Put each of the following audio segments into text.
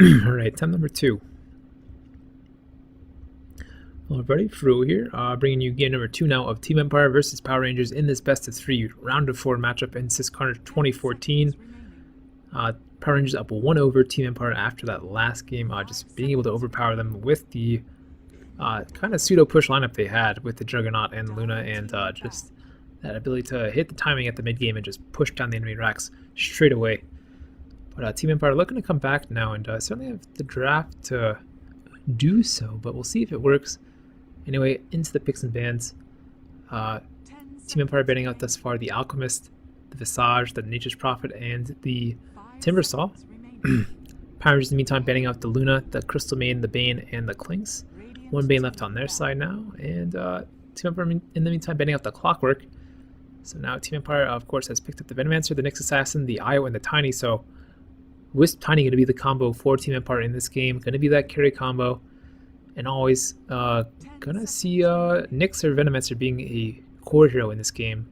Alright, time number 2. Hello everybody, Frouwo here, bringing you game number 2 now of Team Empire versus Power Rangers in this best of 3 round of 4 matchup in CIS Carnage 2014. Power Rangers up 1 over Team Empire after that last game, just being able to overpower them with the kind of pseudo push lineup they had with the Juggernaut and Luna, and just that ability to hit the timing at the mid game and just push down the enemy racks straight away. But Team Empire looking to come back now, and certainly have the draft to do so, but we'll see if it works. Anyway, into the picks and bans. Team Empire banning out thus far the Alchemist, the Visage, the Nature's Prophet, and the Timbersaw. Power Rangers in the meantime banning out the Luna, the Crystal Maiden, the Bane, and the Clinks. One Bane left on their side now, and Team Empire in the meantime banning out the Clockwork. So now Team Empire, of course, has picked up the Venomancer, the Nyx Assassin, the Io, and the Tiny. So Wisp Tiny going to be the combo for Team Empire in this game. Going to be that carry combo. And always gonna see Nyx or Venomancer being a core hero in this game.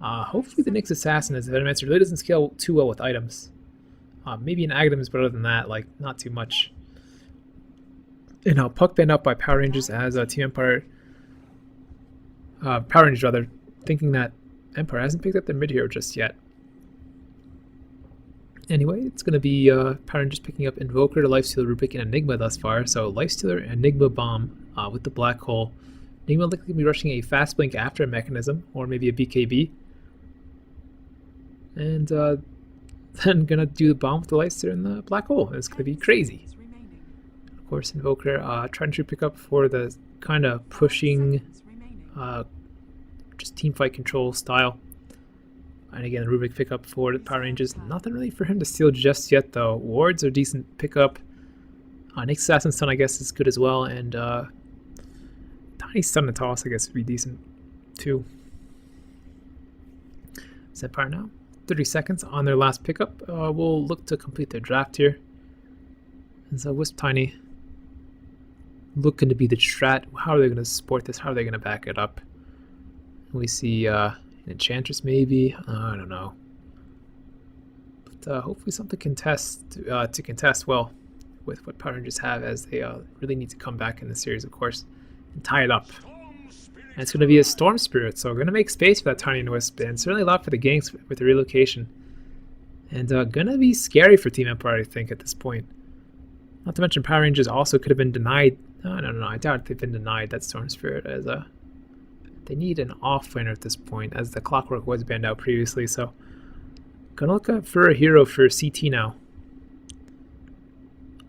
Hopefully the Nyx Assassin, as the Venomancer really doesn't scale too well with items. Maybe an Aghanim, but other than that, like, not too much. And Puck banned out by Power Rangers as Team Empire, Power Rangers rather, thinking that Empire hasn't picked up their mid hero just yet. Anyway, it's going to be Power Rangers picking up Invoker, Lifestealer, Rubik, and Enigma thus far. So Lifestealer, Enigma, Bomb with the Black Hole. Enigma likely going to be rushing a Fast Blink after a Mechanism, or maybe a BKB. And then going to do the Bomb with the Lifestealer and the Black Hole. It's going to be crazy. Of course, Invoker trying to pick up for the kind of pushing, just teamfight control style. And again, the Rubik pickup for the Power Rangers. Nothing really for him to steal just yet, though. Wards are decent pickup. Nyx Assassin's Stun, I guess, is good as well. And Tiny Stun and Toss, I guess, would be decent, too. Is that Empire now? 30 seconds on their last pickup. We'll look to complete their draft here. And so Wisp Tiny looking to be the strat. How are they going to support this? How are they going to back it up? We see Enchantress, maybe. I don't know. But hopefully something to contest well with what Power Rangers have, as they really need to come back in the series, of course, and tie it up. And it's going to be a Storm Spirit, so we're going to make space for that Tiny and Wisp, and certainly a lot for the gangs with the relocation. And going to be scary for Team Empire, I think, at this point. Not to mention Power Rangers also could have been denied. I don't know. I doubt they've been denied that Storm Spirit, as they need an offlaner at this point, as the Clockwork was banned out previously. So gonna look up for a hero for CT now.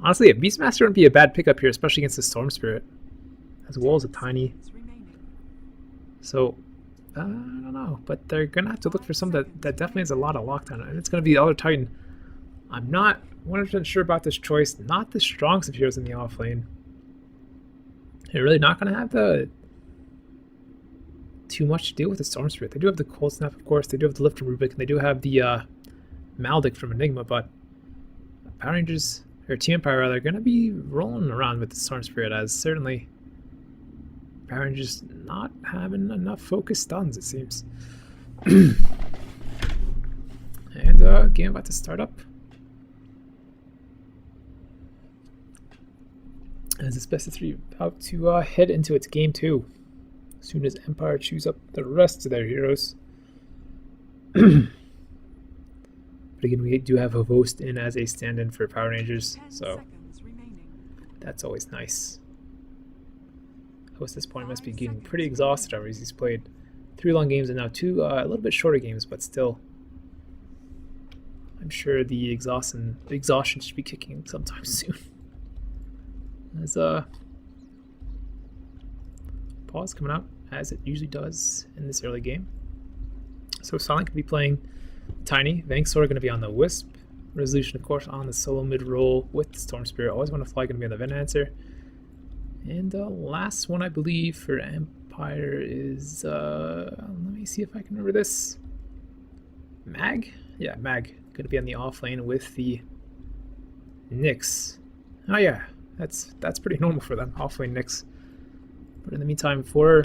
Honestly, a Beastmaster wouldn't be a bad pickup here, especially against the Storm Spirit, as well as a Tiny. So I don't know, but they're gonna have to look for some that definitely has a lot of lockdown, and it's gonna be the other Titan. I'm not 100% sure about this choice. Not the strongest of heroes in the offlane. They're really not gonna have too much to deal with the Storm Spirit. They do have the Cold Snap, of course. They do have the Lift from Rubik, and they do have the Maldic from Enigma. But Power Rangers, or Team Empire rather, are going to be rolling around with the Storm Spirit, as certainly Power Rangers not having enough focused stuns, it seems. And game about to start up. As it's best of 3 about to head into its game 2. As soon as Empire chews up the rest of their heroes. But again, we do have Host in as a stand-in for Power Rangers, so that's always nice. Host at this point must be getting pretty exhausted already. He's played 3 long games and now 2 a little bit shorter games, but still, I'm sure the exhaustion should be kicking sometime soon. As pause coming out, as it usually does in this early game. So Sonic could be playing Tiny. Vangsaur going to be on the Wisp. Resolution, of course, on the solo mid role with the Storm Spirit. Always Want to Fly going to be on the Venomancer. And last one, I believe, for Empire is let me see if I can remember this. Mag? Yeah, Mag. Going to be on the offlane with the Nyx. Oh yeah, that's pretty normal for them. Offlane Nyx. But in the meantime, for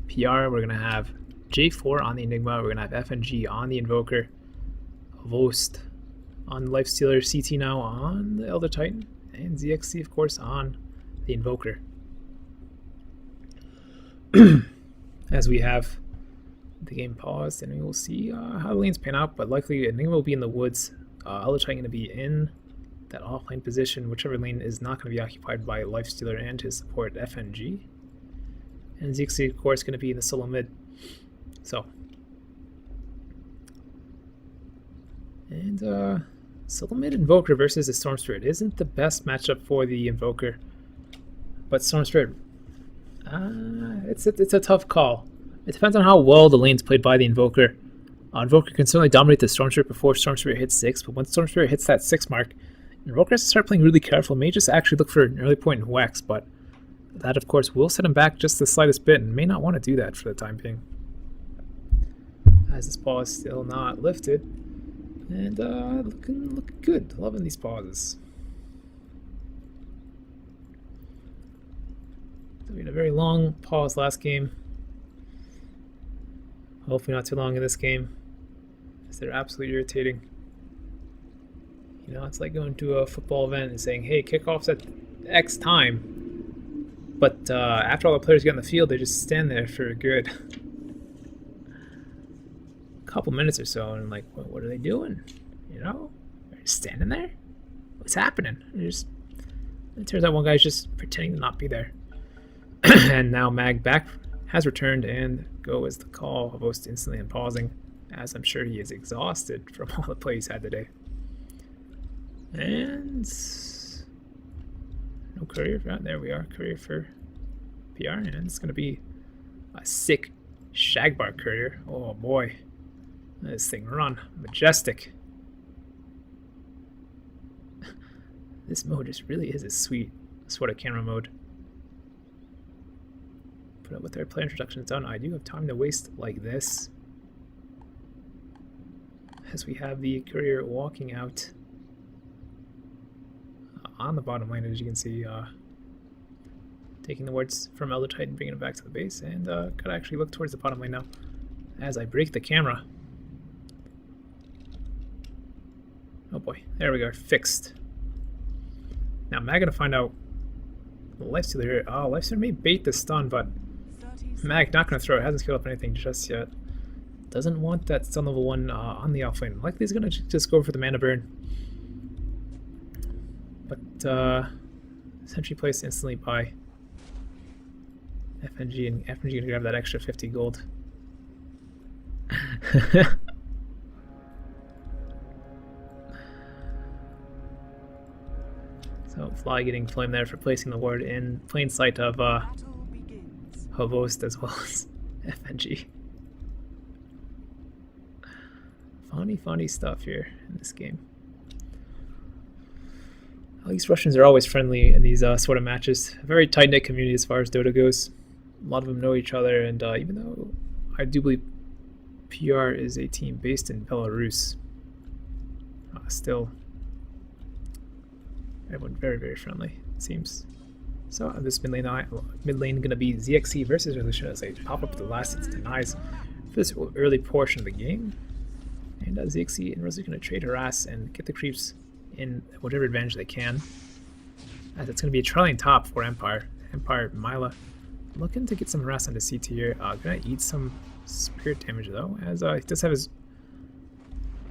PR, we're going to have J4 on the Enigma, we're going to have FNG on the Invoker, Vost on the Lifestealer, CT now on the Elder Titan, and ZXC, of course, on the Invoker. As we have the game paused, and we will see how the lanes pan out, but likely Enigma will be in the woods. Eldritch going to be in that offlane position, whichever lane is not going to be occupied by Lifestealer and his support FNG. And ZXC, of course, going to be in the solo mid. So, and solo mid Invoker versus the Storm Spirit isn't the best matchup for the Invoker, but Storm Spirit, it's a tough call. It depends on how well the lane's played by the Invoker. Invoker can certainly dominate the Storm Spirit before Storm Spirit hits 6, but when Storm Spirit hits that 6 mark, Invoker has to start playing really careful. May just actually look for an early point in Wex, but that, of course, will set him back just the slightest bit, and may not want to do that for the time being. As this paw is still not lifted, and looking good. Loving these pauses. So we had a very long pause last game. Hopefully not too long in this game, as they're absolutely irritating. You know, it's like going to a football event and saying, hey, kickoff's at X time. But after all the players get on the field, they just stand there for a good couple minutes or so, and like, what are they doing? You know? They're just standing there? What's happening? It turns out one guy's just pretending to not be there. And now Mag back has returned, and go is the call, almost instantly unpausing, as I'm sure he is exhausted from all the play he's had today. And no courier. There we are, courier for PR, and it's going to be a sick Shagbar courier. Oh boy, this thing run majestic. This mode just really is a sweet sort of camera mode. But with their player introductions done, I do have time to waste like this, as we have the courier walking out on the bottom lane, as you can see, taking the wards from Elder Titan, bringing it back to the base, and could actually look towards the bottom lane now as I break the camera. Oh boy, there we go, fixed. Now Mag gonna find out the Lifestealer here. Oh, Lifestealer may bait the stun, but Mag not gonna throw it, hasn't skilled up anything just yet. Doesn't want that stun level 1 on the offlane. Likely he's gonna just go for the mana burn. But essentially placed instantly by FNG, and FNG gonna grab that extra 50 gold. So Fly getting flame there for placing the ward in plain sight of Hovost as well as FNG. Funny stuff here in this game. At least Russians are always friendly in these sort of matches. A very tight-knit community as far as Dota goes. A lot of them know each other, and even though I do believe PR is a team based in Belarus, still everyone very friendly, it seems. So this mid lane going to be ZXC versus Resolution as they pop up the last hits denies for this early portion of the game. And ZXC and Resolution going to trade harass and get the creeps in whatever advantage they can, as it's going to be a trailing top for Empire. Mila looking to get some harass onto CT here. Going to eat some spirit damage though, as he does have his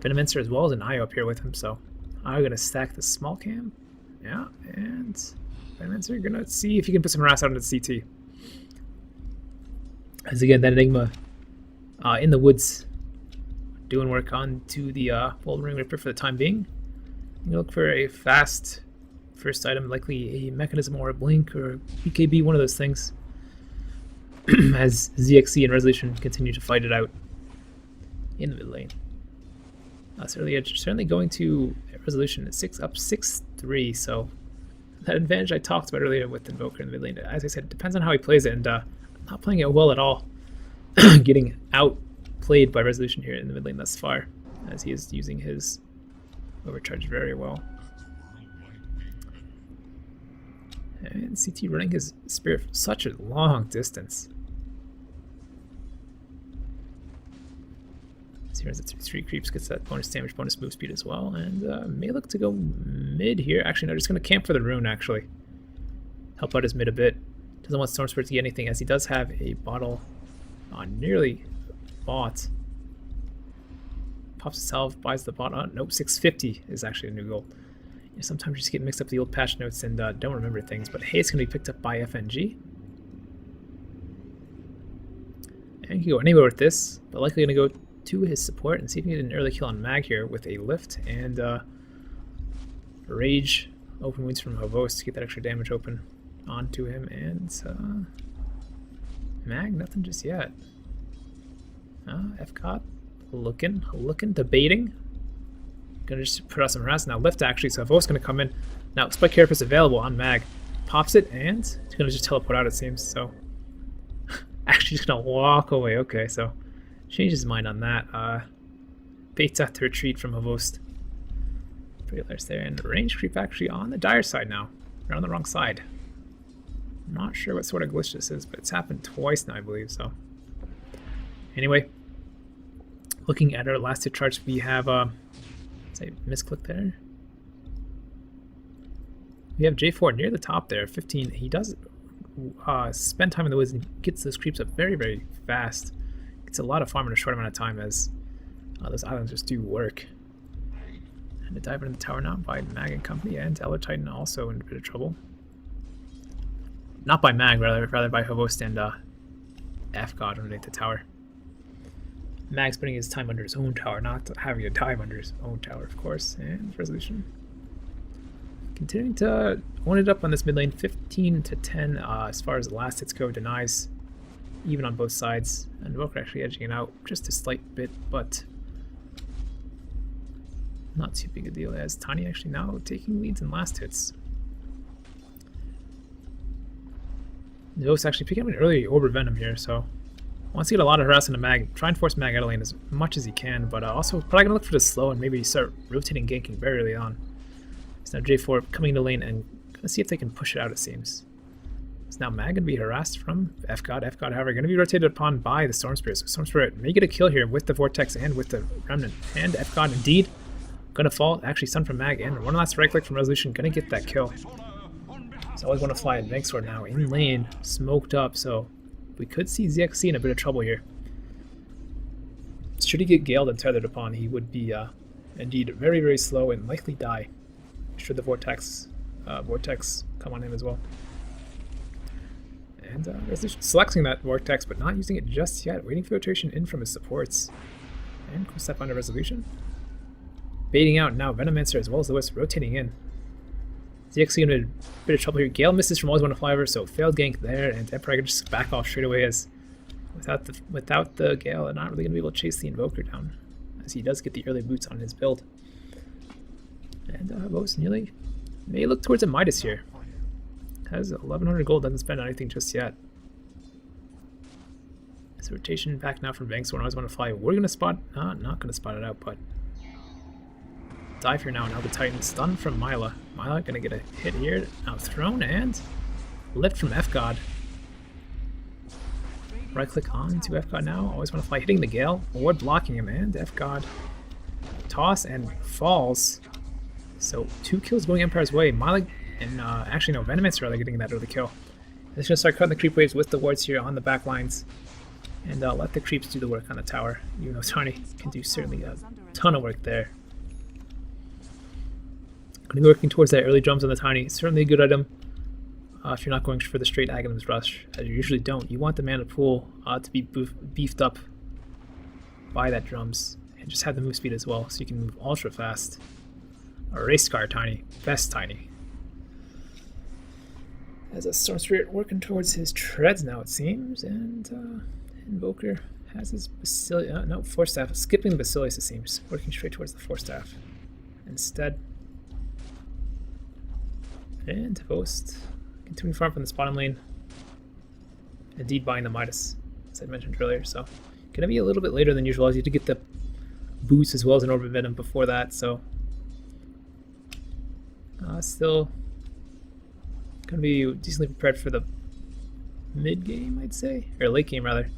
Venomancer as well as an Eye up here with him. So I'm going to stack the small cam. Yeah, and Venomancer going to see if he can put some harass out into CT. As again, that Enigma in the woods doing work on to the Ring Ripper for the time being. You look for a fast first item, likely a mechanism or a blink or a BKB, one of those things, as ZXC and Resolution continue to fight it out in the mid lane. Certainly going to Resolution at up 6-3, so that advantage I talked about earlier with Invoker in the mid lane, as I said, it depends on how he plays it, and not playing it well at all. Getting outplayed by Resolution here in the mid lane thus far, as he is using his overcharge very well. And CT running his Spirit for such a long distance. So here's the 3 creeps, gets that bonus damage, bonus move speed as well, and may look to go mid here. Actually, no, just going to camp for the rune, actually. Help out his mid a bit. Doesn't want Storm Spirit to get anything, as he does have a bottle nearly bought. Pops himself, buys the bottle. Nope, 650 is actually a new goal. Yeah, sometimes you just get mixed up with the old patch notes and don't remember things. But hey, it's going to be picked up by FNG. And you can go anywhere with this, but likely going to go to his support and see if he can get an early kill on Mag here with a lift and Rage open wounds from Havos to get that extra damage open onto him. And Mag, nothing just yet. FCOT looking, debating. Gonna just put out some harass now. Lift actually, so Havos gonna come in. Now Spike Carapace available on Mag. Pops it and he's gonna just teleport out, it seems. So actually just gonna walk away. Okay, so changes his mind on that. Baits out the retreat from Havost. Pretty hilarious there. And range creep actually on the dire side now. We're on the wrong side. I'm not sure what sort of glitch this is, but it's happened twice now, I believe. So anyway, looking at our last hit charts, we have say misclick there. We have J4 near the top there, 15. He does spend time in the woods and gets those creeps up very, very fast. Gets a lot of farm in a short amount of time, as those islands just do work. And a dive into the tower now by Mag and company, and Elder Titan also in a bit of trouble. Not by Mag, rather by Havost and FGod underneath the tower. Mag spending his time under his own tower, not having to dive under his own tower, of course. And resolution. Continuing to one it up on this mid lane, 15 to 10 as far as the last hits go. Denies even on both sides. And Invoker actually edging it out just a slight bit, but not too big a deal, as Tiny actually now taking leads in last hits. Nivos actually picking up an early Orb Venom here, so wants to get a lot of harassment to Mag, try and force Mag out of lane as much as he can, but also probably going to look for the slow and maybe start rotating ganking very early on. So now J4 coming into lane and going to see if they can push it out, it seems. So now Mag going to be harassed from FGod. FGod, however, going to be rotated upon by the Storm Spirit. So Storm Spirit may get a kill here with the Vortex and with the Remnant. And FGod indeed going to fall. Actually, stun from Mag and one last right click from Resolution. Going to get that kill. So always want to fly Advance Sword now in lane, smoked up, so we could see ZXC in a bit of trouble here. Should he get galed and tethered upon, he would be indeed very, very slow and likely die should the Vortex come on him as well. And Resolution selecting that Vortex, but not using it just yet, waiting for rotation in from his supports. And cool step under Resolution. Baiting out now Venomancer as well as the Wisp rotating in. ZXC in a bit of trouble here. Gale misses from always want to fly over, so failed gank there, and Emperor can just back off straight away, as without the Gale, they're not really going to be able to chase the Invoker down, as he does get the early boots on his build. And Vos nearly may look towards a Midas here. Has 1100 gold, doesn't spend on anything just yet. So rotation back now from Banks, when I always want to fly. We're going to spot, not going to spot it out, but dive here now. Now the Titan stun from Myla. Myla gonna get a hit here. Now thrown and lift from FGod. Right click on to FGod now. Always want to fly, hitting the Gale. Ward blocking him, and FGod toss and falls. So 2 kills going Empire's way. Myla and actually no, Venomancer rather getting that early kill. They're just gonna start cutting the creep waves with the wards here on the back lines, and let the creeps do the work on the tower. Even though Tony can do certainly a ton of work there. Going to be working towards that early drums on the Tiny. Certainly a good item if you're not going for the straight Aghanim's Rush, as you usually don't. You want the mana pool to be beefed up by that drums, and just have the move speed as well, so you can move ultra fast. A race car Tiny, best Tiny. As a Storm Spirit working towards his treads now, it seems, and Invoker has his Basilius, no, Force Staff, skipping the Basilius, it seems, working straight towards the Force Staff instead. And Host continuing farm from the bottom lane. Indeed buying the Midas, as I mentioned earlier. So gonna be a little bit later than usual, as you to get the boost as well as an Orb of Venom before that. So still gonna be decently prepared for the mid game, I'd say, or late game rather.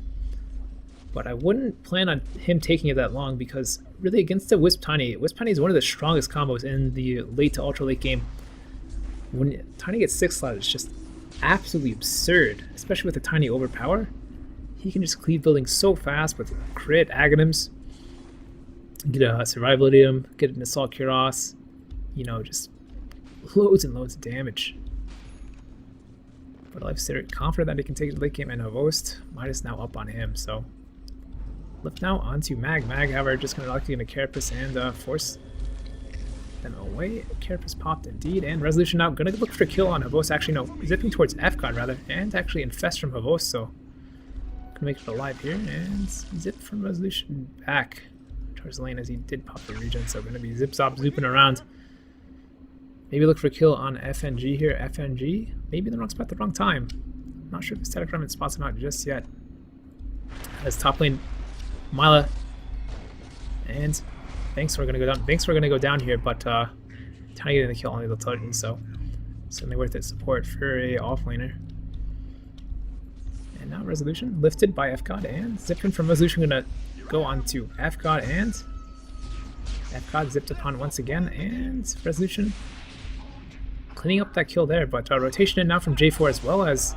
But I wouldn't plan on him taking it that long, because really against the Wisp Tiny. Wisp Tiny is one of the strongest combos in the late to ultra late game. When Tiny gets 6 slot, it's just absolutely absurd, especially with the Tiny overpower. He can just cleave buildings so fast with crit, aghanims, get a survival idiom, get an assault cuirass, you know, just loads and loads of damage. But I'm confident that he can take the late game, and Host minus now up on him, so lift now onto Mag. Mag, however, just going to lock you into Carapace and force them away. Carapace popped indeed, and Resolution now going to look for a kill on Host. Actually, no, zipping towards FCOD rather, and actually infest from Host, so going to make it alive here, and zip from Resolution back towards the lane as he did pop the regen, so going to be zip-zop-zooping around. Maybe look for a kill on FNG here. FNG, maybe in the wrong spot at the wrong time. Not sure if his static Remnant spots him out just yet. As top lane, Mila and Banks are going to go down. Banks are going to go down here, but Tiny getting the kill on the Titan, so certainly worth it support for a offlaner. And now Resolution lifted by FCOD, and zipping from Resolution going to go on to FCOD, and FCOD zipped upon once again, and Resolution cleaning up that kill there, but rotation in now from J4 as well as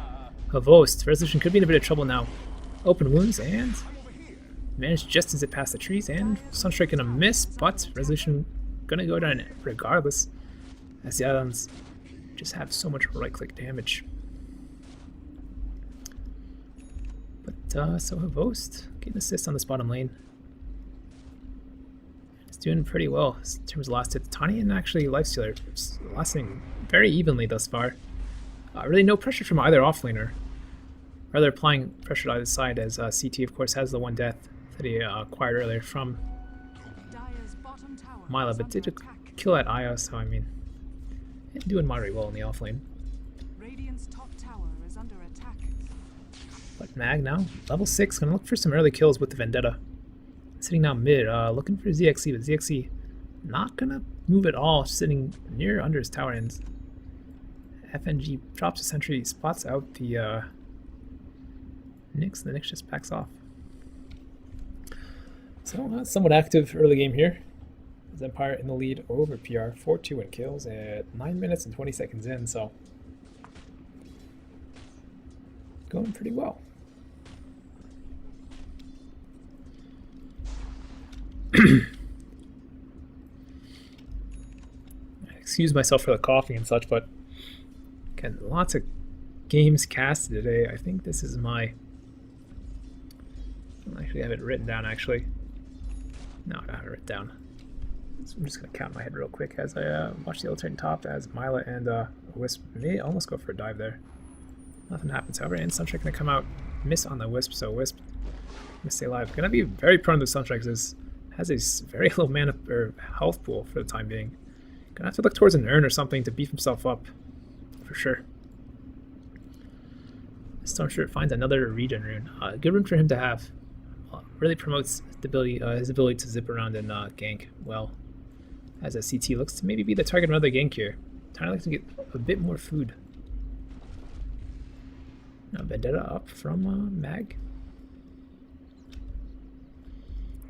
Host. Resolution could be in a bit of trouble now. Open wounds and managed just to zip past the trees, and Sunstrike gonna miss, but Resolution gonna go down regardless, as the islands just have so much right click damage. But so Host getting assist on this bottom lane. It's doing pretty well in terms of last hit. Tiny and actually Lifestealer lasting very evenly thus far. Really no pressure from either offlaner. Rather applying pressure to either side, as CT of course has the one death that he acquired earlier from Mila, but did a kill at Aya, so I mean, doing moderately well in the offlane. But Mag now, level 6, gonna look for some early kills with the Vendetta. Sitting down mid, looking for ZXC, but ZXC not gonna move at all, sitting near under his tower, and FNG drops a sentry, spots out the Nyx, and the Nyx just backs off. So somewhat active early game here. As Empire in the lead over PR, 4-2 in kills at 9 minutes and 20 seconds in, so going pretty well. Excuse myself for the coughing and such, but again, lots of games casted today. I think this is my... I don't actually have it written down, actually. No, I don't have it written down. So I'm just going to count my head real quick as I watch the alternate top as Mila and Wisp may almost go for a dive there. Nothing happens, however, and Sunstrike going to come out, miss on the Wisp, so Wisp going to stay alive. Going to be very prone to Sunstrike, as has a very low mana or health pool for the time being. Going to have to look towards an urn or something to beef himself up, for sure. Stormshirt finds another regen rune. Good rune for him to have. Really promotes the ability, his ability to zip around and gank well. As a CT looks to maybe be the target of another gank here. Trying to like to get a bit more food. Now Vendetta up from Mag.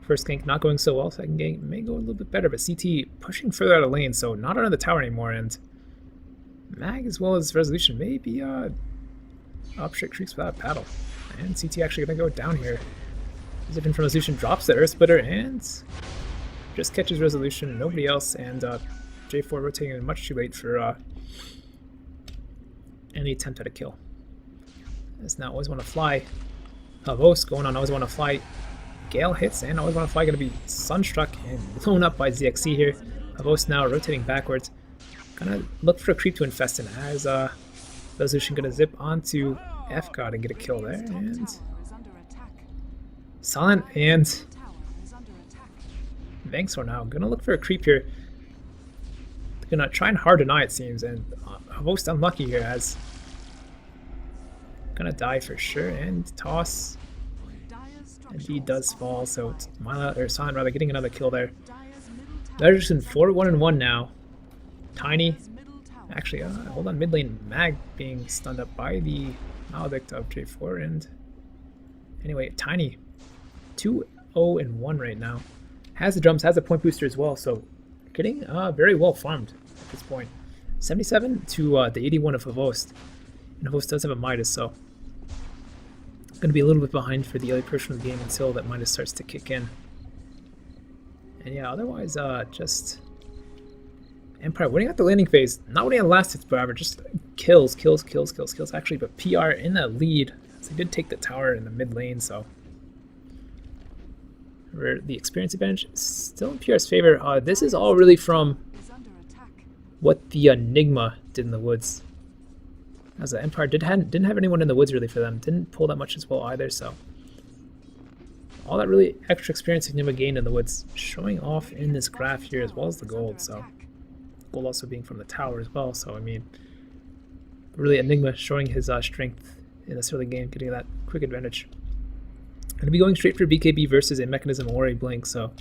First gank not going so well. Second gank may go a little bit better, but CT pushing further out of lane, so not under the tower anymore. And Mag as well as Resolution may be up shit creeks without a paddle. And CT actually gonna go down here. Zipping from Resolution drops the Earth Splitter and just catches Resolution and nobody else, and J4 rotating in much too late for any attempt at a kill. As now Always Want to Fly. Host going on Always Want to Fly. Gale hits, and Always Want to Fly going to be sunstruck and blown up by ZXC here. Host now rotating backwards. Gonna look for a creep to infest in, as Resolution gonna zip onto FGod and get a kill there, and Silent and Vanxor now gonna look for a creep here. They're gonna try and hard deny, it seems, and Host unlucky here, as gonna die for sure, and toss indeed does fall, so it's Mila, or Silent rather, getting another kill there. They're just in 4-1-1 now. Tiny, actually, hold on, mid lane Mag being stunned up by the Maledict of J4, and anyway, Tiny 2-0-1 right now. Has the drums, has a point booster as well, so getting very well farmed at this point. 77 to the 81 of Havost. And Havost does have a Midas, so going to be a little bit behind for the early portion of the game until that Midas starts to kick in. And yeah, otherwise, just Empire winning at the landing phase. Not winning on the last hits, however, just kills. Actually, but PR in the lead. So they did take the tower in the mid lane, so the experience advantage is still in PR's favor. This is all really from what the Enigma did in the woods. As the Empire didn't have anyone in the woods really for them. Didn't pull that much as well either, so all that really extra experience Enigma gained in the woods showing off in this graph here, as well as the gold. So gold also being from the tower as well. So I mean, really Enigma showing his strength in this early game, getting that quick advantage. Going to be going straight for BKB versus a Mechanism or a Blink, so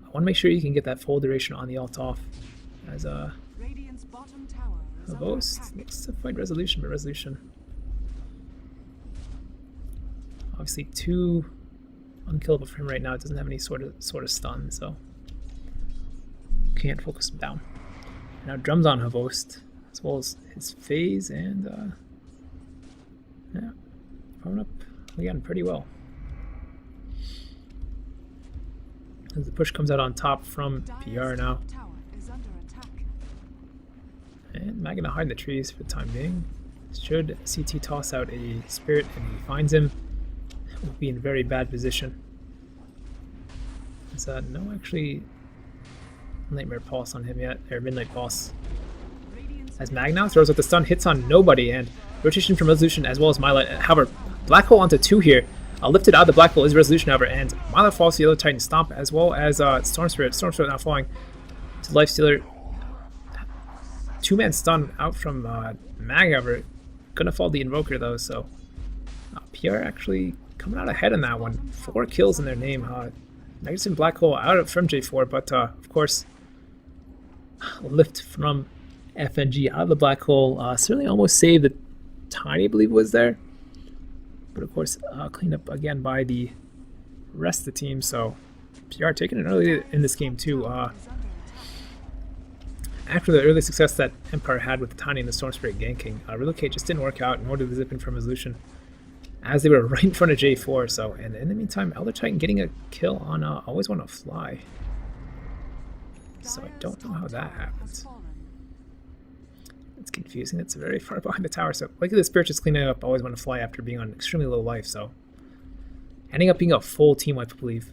I want to make sure you can get that full duration on the ult off. As Havost looks to fight Resolution, but Resolution obviously too unkillable for him right now. It doesn't have any sort of stun, so can't focus him down. Now drums on Havost, as well as his phase, and yeah, coming up again pretty well. As the push comes out on top from PR now. And Mag gonna hide in the trees for the time being. Should CT toss out a spirit and he finds him, will be in very bad position. There's no actually Nightmare Pulse on him yet, or Midnight Pulse. As Mag now throws out the stun, hits on nobody, and rotation from Resolution as well as Myla. However, Black Hole onto 2 here. Lifted out of the Black Hole is Resolution, however, and Myla falls to the other Titan Stomp, as well as Storm Spirit. Storm Spirit now falling to Lifestealer. 2-man stun out from Mag, however. Gonna fall the Invoker though, so PR actually coming out ahead in that one. 4 kills in their name. Magician Black Hole out from J4, but of course, lift from FNG out of the Black Hole. Certainly almost saved the Tiny, I believe, was there. But of course, cleaned up again by the rest of the team, so PR taking it early in this game too. After the early success that Empire had with the Tiny and the Storm Spirit ganking, Relocate just didn't work out, nor did the zip in from Resolution, as they were right in front of J4. So, and in the meantime, Elder Titan getting a kill on Always Want to Fly. So I don't know how that happens. It's confusing. It's very far behind the tower. So likely the Spirit just cleaning up Always Want to Fly after being on extremely low life. So ending up being a full team wipe, I believe.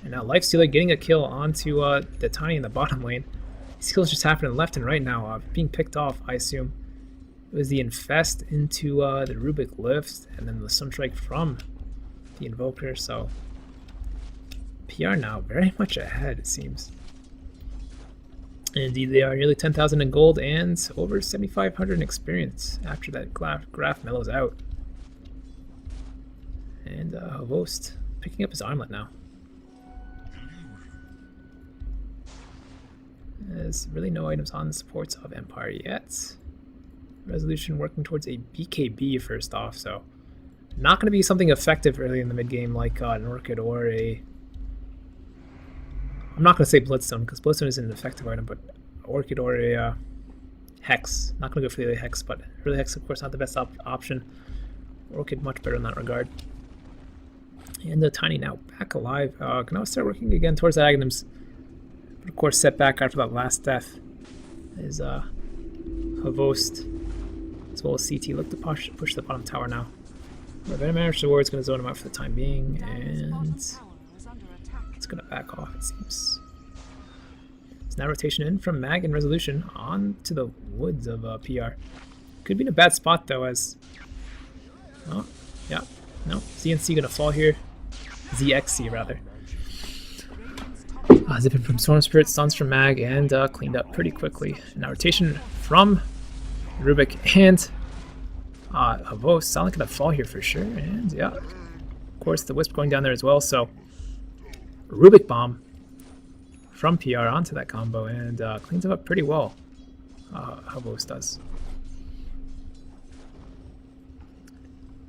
And now Lifestealer getting a kill onto the Tiny in the bottom lane. These kills just happening left and right now. Being picked off, I assume. It was the Infest into the Rubik Lift, and then the Sunstrike from the Invoker. So PR now very much ahead, it seems. Indeed, they are nearly 10,000 in gold and over 7,500 in experience after that graph mellows out. And Havost picking up his armlet now. There's really no items on the supports of Empire yet. Resolution working towards a BKB first off, so not going to be something effective early in the mid game like an Orchid or a... I'm not going to say Bloodstone because Bloodstone isn't an effective item, but Orchid or a Hex. Not going to go for the early Hex, but early Hex, of course, not the best option. Orchid much better in that regard. And the Tiny now back alive. Can now start working again towards the Aghanims. But of course, set back after that last death is Havost as well as CT. Look to push the bottom tower now. Venomous Sword is going to zone him out for the time being, and it's going to back off, it seems. It's now rotation in from Mag and Resolution on to the woods of PR. Could be in a bad spot though, as... Oh, yeah, no. ZNC going to fall here. ZXC rather. Zipping from Storm Spirit, stuns from Mag, and cleaned up pretty quickly. Now rotation from Rubik and Havost. Sound like gonna fall here for sure, and yeah, of course the Wisp going down there as well. So Rubik Bomb from PR onto that combo and cleans it up pretty well. Havost does.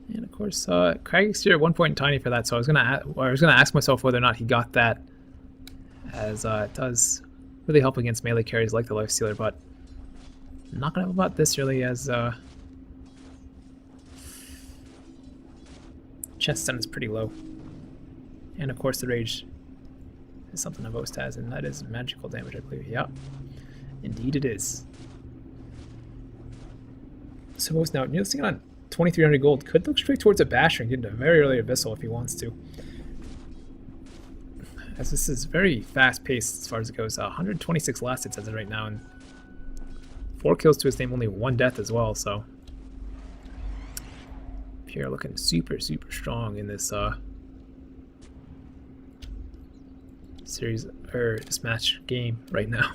And of course, Crag Exterior at one point tiny for that, so I was gonna ask myself whether or not he got that, as it does really help against melee carries like the Lifestealer, but I'm not gonna have about this really, as chest stun is pretty low, and of course the rage is something a Host has, and that is magical damage, I believe. Yep, indeed it is. So Host now, you're sitting on 2,300 gold, could look straight towards a Basher and get into a very early Abyssal if he wants to. As this is very fast paced as far as it goes. 126 last hits as of right now, and 4 kills to his name, only 1 death as well, so Pierre looking super strong in this series, or this match game right now.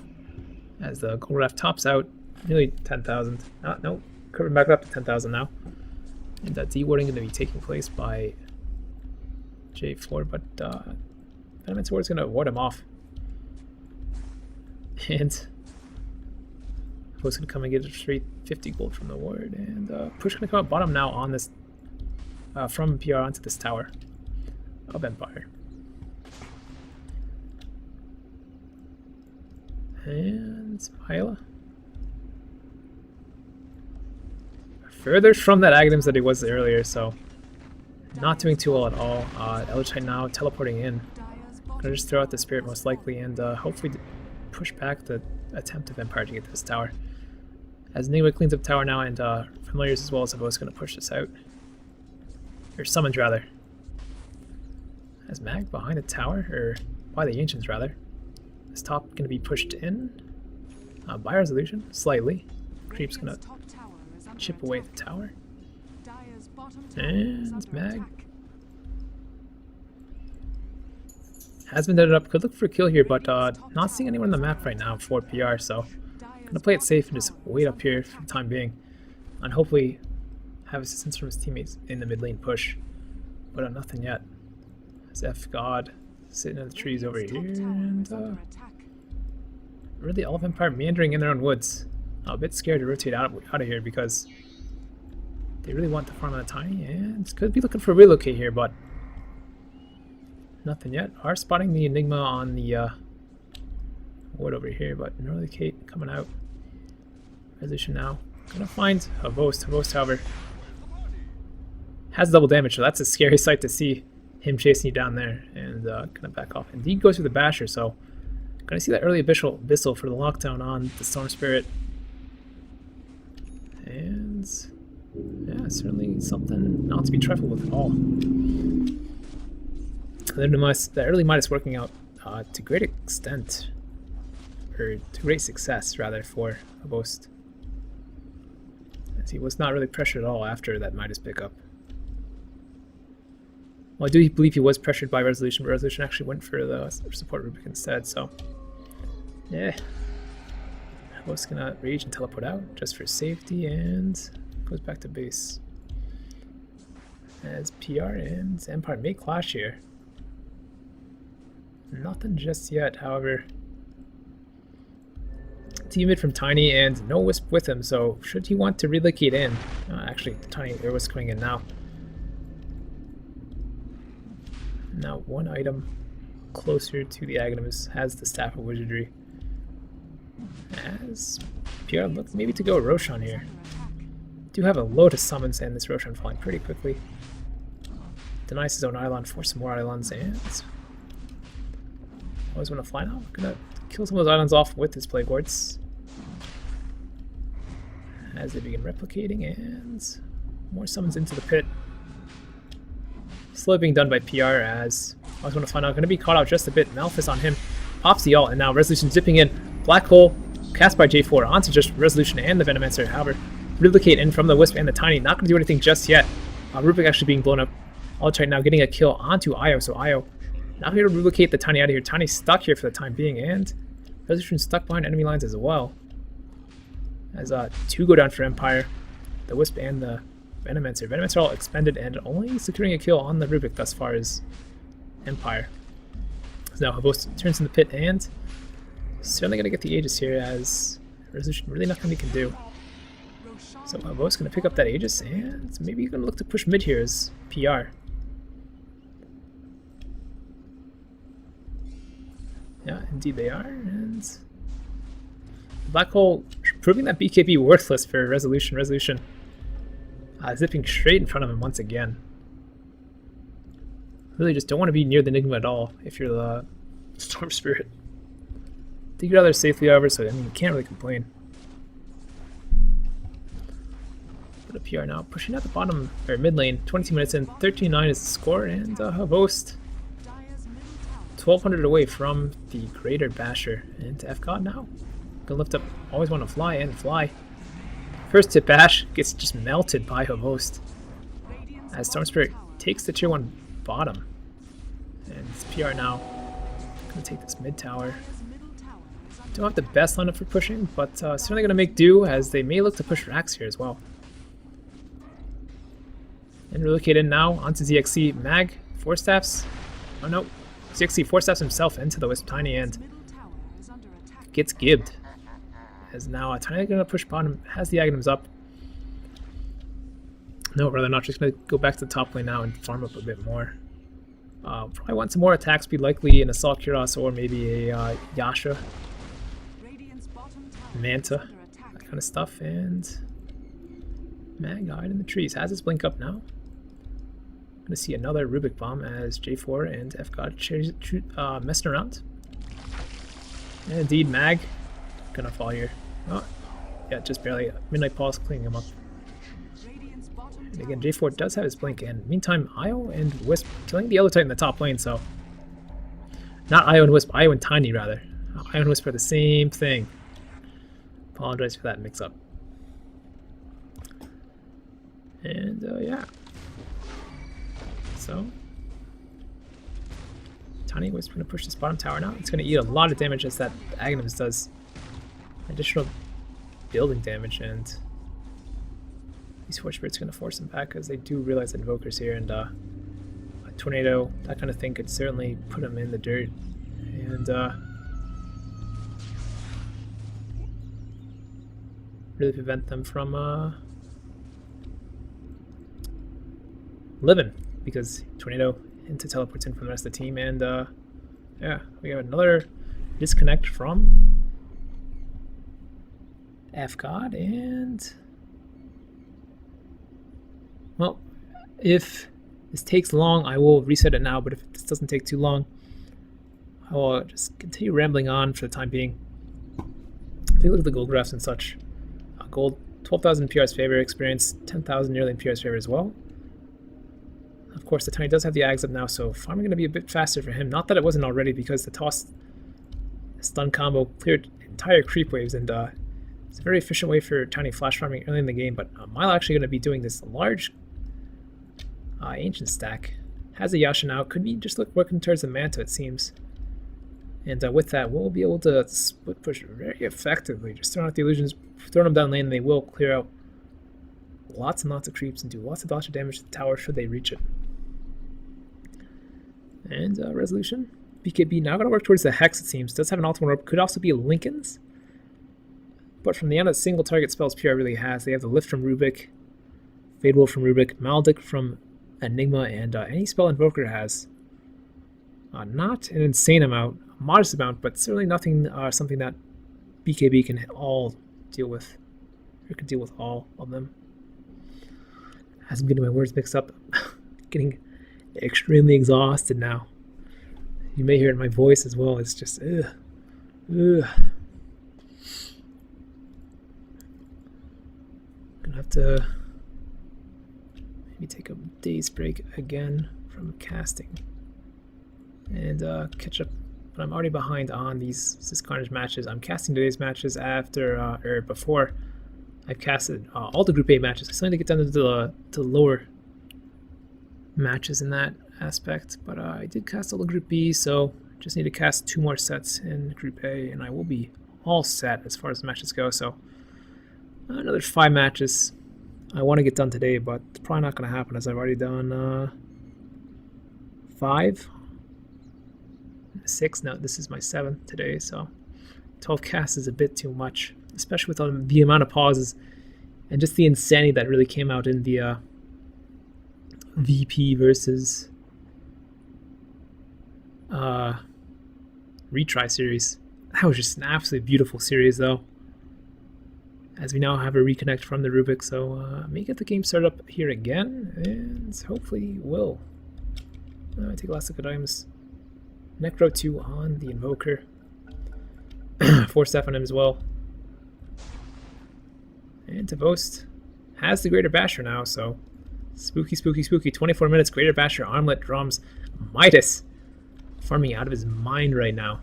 As the gold raft tops out, nearly 10,000. No, curving back up to 10,000 now. And dewarding going to be taking place by J4, but Venomous Ward is going to ward him off. And Host going to come and get a straight 50 gold from the ward. And Push going to come up bottom now on this, from PR onto this tower of Empire. And Hyla. Further from that Aghanim's that he was earlier, so not doing too well at all. Eldritch now teleporting in. Gonna just throw out the Spirit most likely, and hopefully push back the attempt of Empire to get this tower. As Nigma cleans up tower now, and Familiars as well as Host gonna push this out. Or Summons rather. As Mag behind the tower, or by the Ancients rather. This top gonna be pushed in by Resolution, slightly. Creep's gonna chip away at the tower. And Mag has been deaded up. Could look for a kill here, but not seeing anyone on the map right now for PR, so gonna play it safe and just wait up here for the time being, and hopefully have assistance from his teammates in the mid lane push. But nothing yet. As F God sitting in the trees over here, and really all of Empire meandering in their own woods. I'm a bit scared to rotate out of here because they really want the farm on the Tiny, and could be looking for a relocate here, but nothing yet. Are spotting the Enigma on the wood over here, but no relocate coming out. Resolution now. Gonna find a Host. Host, however, has double damage, so that's a scary sight to see him chasing you down there, and gonna back off. Indeed goes through the Basher, so gonna see that early Abyssal for the lockdown on the Storm Spirit. And yeah, certainly something not to be trifled with at all. The early Midas working out to great extent, or to great success rather, for Host, as he was not really pressured at all after that Midas pickup. Well, I do believe he was pressured by Resolution, but Resolution actually went for the support Rubik instead, so yeah. Host gonna rage and teleport out just for safety, and goes back to base. As PR and Empire may clash here. Nothing just yet, however. Teammate from Tiny and no Wisp with him, so should he want to relocate in? Actually, Tiny, there was coming in now. Now one item closer to the Aghanimus has the Staff of Wizardry. As PR looks maybe to go Roshan here. Do have a load of summons, and this Roshan falling pretty quickly. Denies his own Eidolon for some more Eidolons, and always want to fly now. Gonna kill some of those Eidolons off with his Plague Wards as they begin replicating, and more summons into the pit. Slowly being done by PR, as I always want to find out. Going to be caught out just a bit. Malphus on him. Pops the ult, and now Resolution zipping in. Black Hole cast by J4 onto just Resolution and the Venomancer. However, relocate in from the Wisp and the Tiny. Not going to do anything just yet. Rubik actually being blown up. Ultrite now getting a kill onto Io, so Io not here to relocate the Tiny out of here. Tiny stuck here for the time being, and Resolution stuck behind enemy lines as well. As 2 go down for Empire. The Wisp and the Venomancer. Venomancer all expended and only securing a kill on the Rubik thus far as Empire. So now Host turns in the pit, and certainly going to get the Aegis here, as Resolution really nothing he can do. So Vo's going to pick up that Aegis, and maybe he's going to look to push mid here as PR. Yeah, indeed they are, and Black Hole proving that BKB worthless for Resolution. Resolution zipping straight in front of him once again. Really just don't want to be near the Enigma at all if you're the Storm Spirit. I think you're rather safely over, so I mean you can't really complain. But a PR now pushing at the bottom or mid lane. 22 minutes in, 13-9 is the score, and Host 1200 away from the Greater Basher. And to FGod now. Gonna lift up, always want to fly and fly. First hit bash gets just melted by Host as Storm Spirit takes the tier 1 bottom. And it's PR now. Gonna take this mid tower. Don't have the best lineup for pushing, but certainly gonna make do as they may look to push Rax here as well. And relocate in now onto ZXC. Mag, 4 staffs. Oh no. ZXC 4 staffs himself into the Wisp Tiny and gets gibbed. As now Tiny gonna push bottom, has the items up. No, rather not, just gonna go back to the top lane now and farm up a bit more. Probably want some more attack speed, likely an Assault Kyros or maybe a Yasha, Manta, that kind of stuff. And Mag hide in the trees, has his blink up now. Gonna see another Rubik Bomb as J4 and FGod messing around. And indeed, Mag gonna fall here. Oh, yeah, just barely. Midnight Pulse cleaning him up. And again, J4 does have his blink, and meantime, Io and Wisp killing the other Titan in the top lane, so... Not Io and Wisp, Io and Tiny, rather. Io and Wisp are the same thing. Apologize for that mix-up. And, yeah. So... Tiny and Wisp are going to push this bottom tower now. It's going to eat a lot of damage as that Aghanim's does. Additional building damage, and... These Forge Spirits are going to force them back because they do realize that Invoker's here, and a Tornado, that kind of thing, could certainly put them in the dirt. And really prevent them from living, because Tornado into teleports in from the rest of the team, and yeah, we have another disconnect from FGod, and... Well, if this takes long, I will reset it now, but if this doesn't take too long, I will just continue rambling on for the time being. Take a look at the gold graphs and such. Gold, 12,000 PR's favor, experience 10,000 nearly in PR's favor as well. Of course, the Tiny does have the Ags up now, so farming going to be a bit faster for him. Not that it wasn't already, because the toss stun combo cleared entire creep waves, and it's a very efficient way for Tiny flash farming early in the game, but Mile actually going to be doing this large Ancient stack. Has a Yasha now, could be just working towards the Manta, it seems. And with that, we'll be able to split push very effectively. Just throwing out the illusions, throwing them down lane, and they will clear out lots and lots of creeps and do lots of damage to the tower should they reach it. And Resolution. BKB now going to work towards the Hex, it seems. Does have an ultimate orb, could also be Lincoln's. But from the end of single target spells PR really has, they have the Lift from Rubik, Fade Wolf from Rubik, Maldic from Enigma, and any spell Invoker has. Not an insane amount, a modest amount, but certainly nothing, something that BKB can all deal with, or can deal with all of them. As I'm getting my words mixed up, getting extremely exhausted now. You may hear it in my voice as well, it's just, ugh. Gonna have to maybe take a day's break again from casting and catch up, but I'm already behind on these CIS Carnage matches. I'm casting today's matches after or before I've casted all the Group A matches. I still need to get down to the lower matches in that aspect, but I did cast all the Group B, so just need to cast 2 more sets in Group A, and I will be all set as far as the matches go. So another 5 matches I want to get done today, but it's probably not going to happen as I've already done 5, 6. No, this is my 7th today, so 12 casts is a bit too much, especially with the amount of pauses And just the insanity that really came out in the VP versus retry series. That was just an absolutely beautiful series, though. As we now have a reconnect from the Rubik, so let me get the game started up here again, and hopefully will. Take a last look at items. Ro4 on the Invoker. 4 staff on him as well. And Tavost has the Greater Basher now, so spooky, spooky, spooky. 24 minutes, Greater Basher, Armlet, Drums, Midas. Farming out of his mind right now.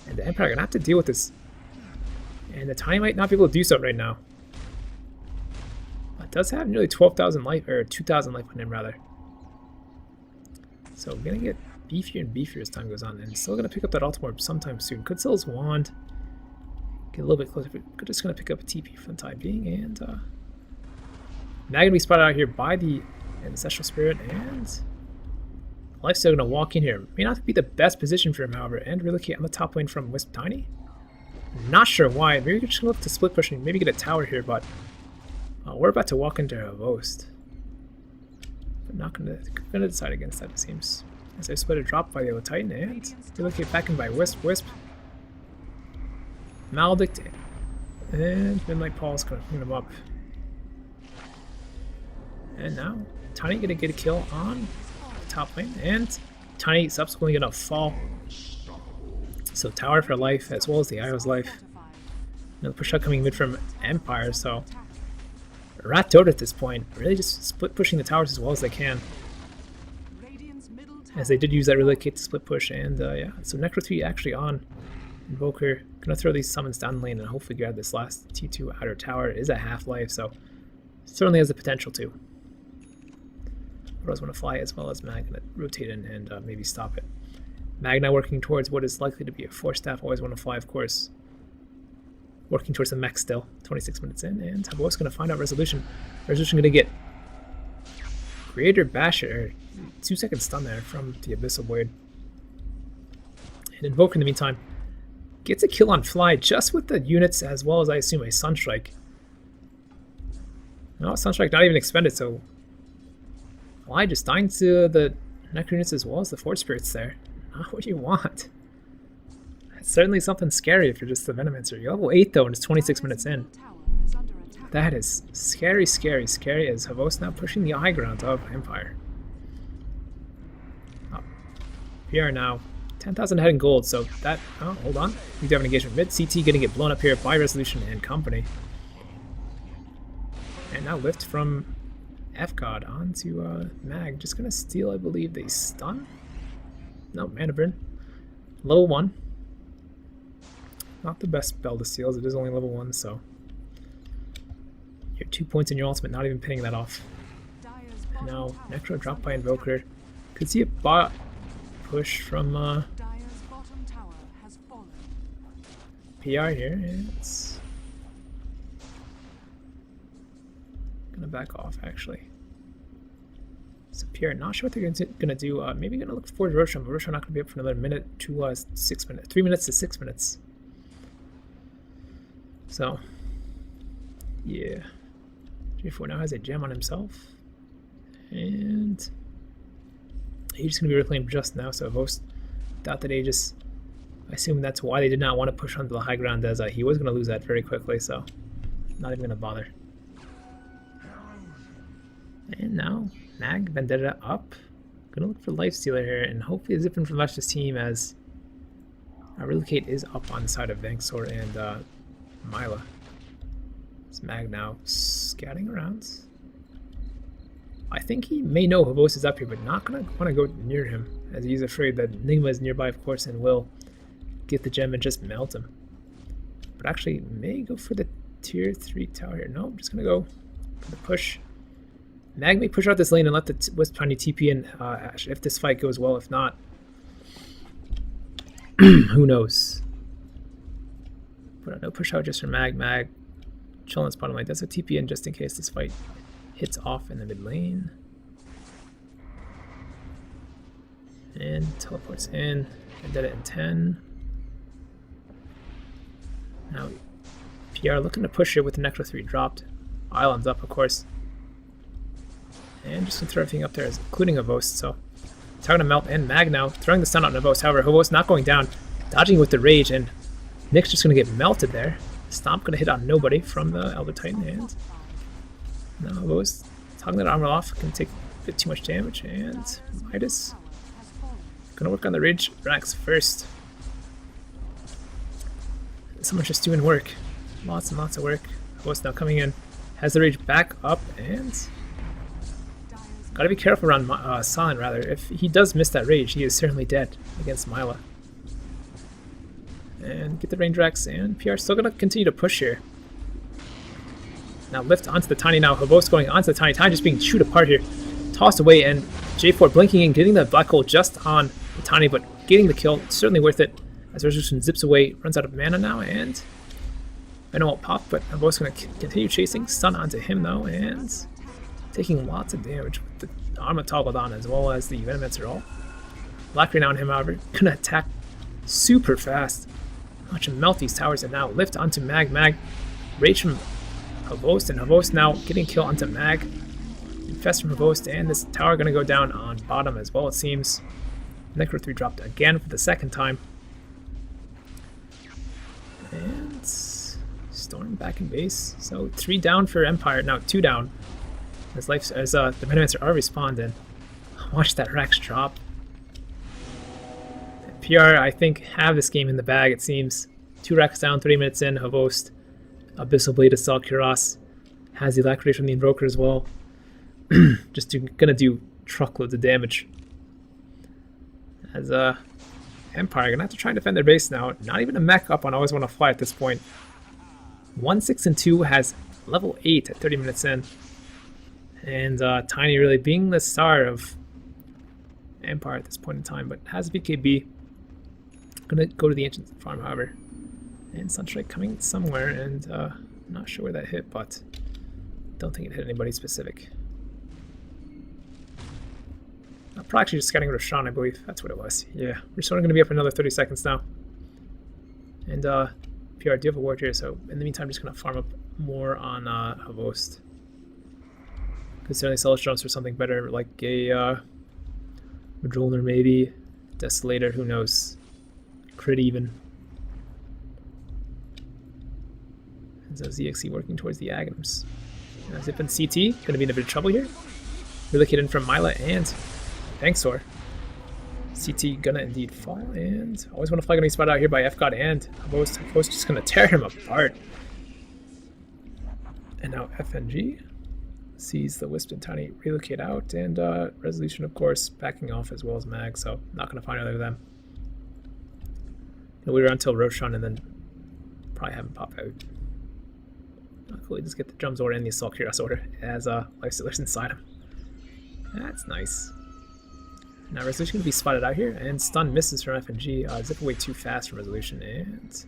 And the Empire are going to have to deal with this. And the Tiny might not be able to do so right now. It does have nearly 12,000 life, or 2,000 life on him, rather. So we're going to get beefier and beefier as time goes on. And still going to pick up that Ultimorb sometime soon. Could sell his Wand. Get a little bit closer. But just going to pick up a TP for the time being. And Mag going to be spotted out here by the Ancestral Spirit. And Life's still going to walk in here. May not be the best position for him, however. And relocate on the top lane from Wisp Tiny. Not sure why. Maybe we're just going to look to split push and maybe get a tower here, but we're about to walk into a Host. But not going to decide against that, it seems. As I split a drop by the Yellow Titan, and relocate back in by Wisp. Maledict, and Midnight Paul's going to clean him up. And now, Tiny going to get a kill on the top lane, and Tiny subsequently going to fall. So tower for life, as well as the Io's life. Another push out coming mid from Empire, so Rat Dota at this point, really just split pushing the towers as well as they can. As they did use that relocate to split push, and yeah, so Ro4 actually on Invoker. Gonna throw these summons down lane and hopefully grab this last T2 outer tower. It is a half-life, so certainly has the potential to. Rose want to fly as well as Mag gonna rotate in and maybe stop it. Mag now working towards what is likely to be a 4-staff. Always want to fly, of course. Working towards the mech still. 26 minutes in, and Tavo's going to find out Resolution. Resolution going to get Greater Basher. 2-second stun there from the Abyssal Blade. And Invoker in the meantime gets a kill on Fly just with the units as well as I assume a Sunstrike. No, Sunstrike not even expended, so Fly just dying to the Necro units as well as the Force Spirits there. Not what you want. It's certainly something scary if you're just the Venomancer. You're level 8 though, and it's 26 minutes in. That is scary, scary, scary as Havos now pushing the high ground of Empire. Oh. PR now 10,000 ahead in gold, so that. Oh, hold on. We do have an engagement mid. CT gonna get blown up here by Resolution and company. And now lift from FGod onto Mag. Just gonna steal, I believe, the stun. No, Mana Burn. Level 1. Not the best spell to steal, as it is only level 1, so. You're 2 points in your ultimate, not even paying that off. And now, Necro drop by Invoker. Could see a bot push from PR here. It's gonna back off, actually. So PR, not sure what they're gonna do. Maybe gonna look forward to Roshan, but Roshan not gonna be up for another minute to 6 minutes, 3 minutes to 6 minutes. So, yeah, J4 now has a gem on himself, and he's just gonna be reclaimed just now. So Host without that Aegis, I assume that's why they did not want to push onto the high ground, as he was gonna lose that very quickly. So, not even gonna bother. And now. Mag, Vendetta up. Gonna look for Lifestealer here, and hopefully zip in from Vash's team as Relocate is up on the side of Vangsor and Myla. It's Mag now scouting around. I think he may know Havos is up here, but not gonna want to go near him, as he's afraid that Nigma is nearby, of course, and will get the gem and just melt him. But actually, may go for the tier 3 tower here. No, I'm just gonna go for the push. Mag may push out this lane and let the Wisp Tiny TP in if this fight goes well. If not, who knows? But no push out just for Mag. Mag chilling this bottom lane. That's a TP in just in case this fight hits off in the mid lane. And teleports in. And did it in 10. Now PR looking to push it with the Necro 3 dropped. Islands up, of course. And just gonna throw everything up there, including Havost, so it's going to melt, and Mag now throwing the stun on Havost. However, Havost not going down, dodging with the rage, and Nick's just going to get melted there. Stomp going to hit on nobody from the Elder Titan hand. Now Havost tugging that armor off, going to take a bit too much damage, and Midas going to work on the rage racks first. Someone's just doing work. Lots and lots of work. Havost now coming in, has the rage back up, and gotta be careful around Silent, rather. If he does miss that rage, he is certainly dead against Mila. And get the range racks, and PR still gonna continue to push here. Now lift onto the Tiny now. Havost going onto the Tiny. Tiny just being chewed apart here. Tossed away, and J4 blinking in, getting the black hole just on the Tiny, but getting the kill. Certainly worth it. As Resolution zips away, runs out of mana now, and Venom won't pop, but Havost gonna continue chasing. Stun onto him though, and taking lots of damage with the armor toggled on, as well as the Venomancer all. Black Ray on him, however, gonna attack super fast. Watch him melt these towers, and now lift onto Mag. Mag rage from Havost, and Havost now getting kill onto Mag. Infest from Havost, and this tower gonna go down on bottom as well, it seems. Necro 3 dropped again for the second time. And Storm back in base. So 3 down for Empire, now 2 down. As the Venomancer are respawned, and watch that Rex drop. PR, I think, have this game in the bag, it seems. 2 Rex down, 30 minutes in. Havost, Abyssal Blade Assault, Kuras has the Alacrity from the Invoker as well. Just gonna do truckloads of damage. As Empire gonna have to try and defend their base now. Not even a mech up on Always Wanna Fly at this point. 1, 6, and 2 has level 8 at 30 minutes in. And Tiny really being the star of Empire at this point in time, but has BKB. Gonna go to the Ancient Farm, however. And Sunstrike coming somewhere, and I'm not sure where that hit, but don't think it hit anybody specific. Probably actually just scouting Roshan, I believe. That's what it was. Yeah, Roshan gonna be up in another 30 seconds now. And PR, do have a ward here, so in the meantime, just gonna farm up more on Havost. Could certainly sell drums for something better, like a Madrolner maybe, Desolator, who knows. Crit even. And so ZXC working towards the Aghanims. Zip and CT, gonna be in a bit of trouble here. Relocated from Mila and Banksor. CT gonna indeed fall, and Always Wanna Fly gonna be spotted out here by FGod and Havost. Havost just gonna tear him apart. And now FNG sees the Wisp and Tiny relocate out, and Resolution, of course, backing off as well as Mag, so not going to find either of them. We were until Roshan, and then probably have him pop out. Luckily, just get the Drums Order and the Assault Cuirass Order as Lifestealers inside him. That's nice. Now Resolution going to be spotted out here, and Stun misses from FNG. Zip away too fast from Resolution, and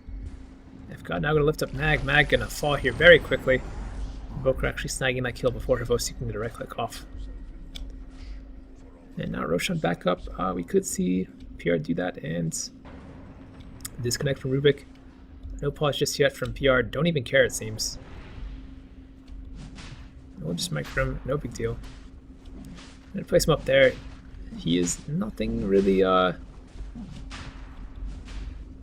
FGod now going to lift up Mag. Mag going to fall here very quickly. Invoker actually snagging that kill before Havost can get a right click off. And now Roshan back up. We could see PR do that and disconnect from Rubik. No pause just yet from PR. Don't even care, it seems. We'll just micro him. No big deal. I'm going to place him up there. He is nothing really at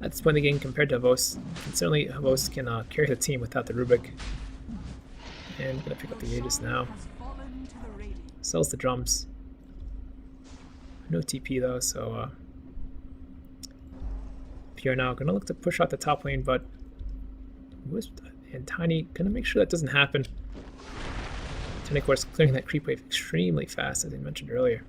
this point in the game compared to Havost. And certainly Havost can carry the team without the Rubik. And I'm gonna pick up the Aegis now. Sells the drums. No TP though, so PR now gonna look to push out the top lane, but Wisp and Tiny gonna make sure that doesn't happen. Tiny, of course, clearing that creep wave extremely fast, as I mentioned earlier.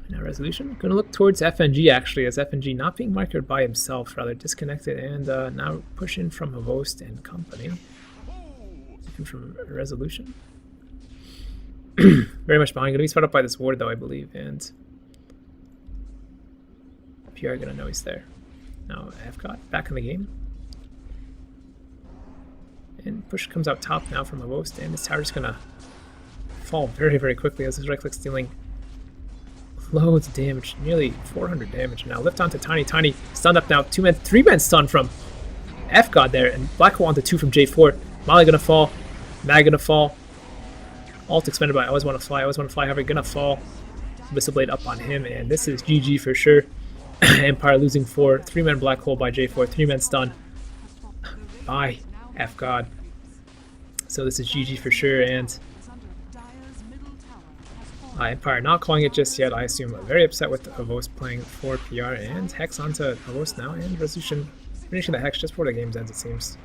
Now Resolution gonna look towards FNG actually, as FNG not being microed by himself, rather disconnected, and now pushing from Havost and company. Looking from Resolution. Very much behind, gonna be spotted up by this ward though, I believe, and PR gonna know he's there. Now FGod back in the game. And push comes out top now from Havost, and this tower's gonna fall very, very quickly as his right click stealing loads of damage, nearly 400 damage. Now lift onto Tiny. Tiny stunned up now. 2-man, 3-man stun from F-God there, and Black Hole onto 2 from J4. Molly gonna fall. Mag gonna fall. Alt expended by I always want to fly. However, gonna fall. Whistle Blade up on him, and this is GG for sure. Empire losing 4. 3-man Black Hole by J4. 3-man stun by F-God. So this is GG for sure, and Empire not calling it just yet. I assume very upset with Avos playing for PR, and Hex onto Avos now, and Resolution finishing the Hex just before the game's ends, it seems.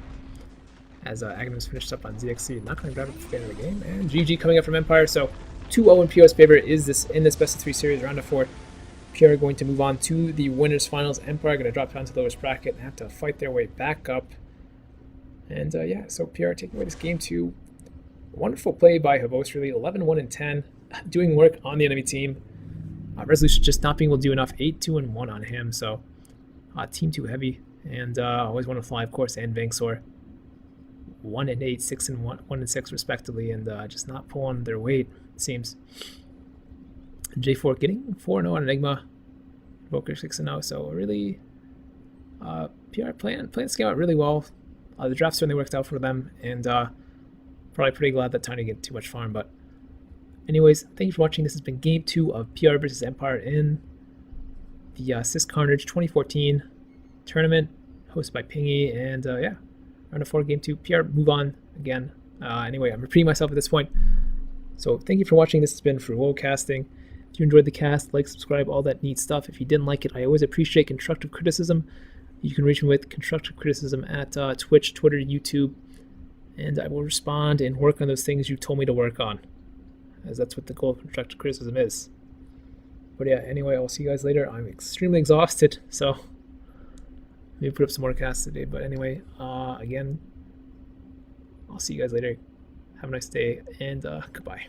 As Agnes finished up on ZXC, not going to grab it at the end of the game, and GG coming up from Empire. So 2-0 in PR's favor is this in this best of 3 series, round of 4. PR going to move on to the winners finals. Empire going to drop down to the lowest bracket and have to fight their way back up. And yeah, so PR taking away this game 2. Wonderful play by Havos, really. 11-1-10, doing work on the enemy team. Resolution just not being able to do enough. 8-2-1 on him, so team too heavy. And always want to fly, of course, and Vangsor. 1-8, 6-1, 1-6 respectively, and just not pulling their weight, it seems. J4 getting 4-0 on Enigma. Invoker 6-0, so really PR playing this game out really well. The draft certainly worked out for them, and probably pretty glad that Tiny didn't get too much farm. But anyways, thank you for watching. This has been game 2 of PR versus Empire in the CIS Carnage 2014 tournament, hosted by Pingy, and yeah, round of 4, game 2. PR move on again. Anyway, I'm repeating myself at this point. So thank you for watching. This has been Frouwo casting. If you enjoyed the cast, like, subscribe, all that neat stuff. If you didn't like it, I always appreciate constructive criticism. You can reach me with constructive criticism at Twitch, Twitter, YouTube, and I will respond and work on those things you told me to work on, as that's what the goal of constructive criticism is. But yeah, anyway, I'll see you guys later. I'm extremely exhausted, so maybe put up some more casts today. But anyway, again, I'll see you guys later. Have a nice day, and goodbye.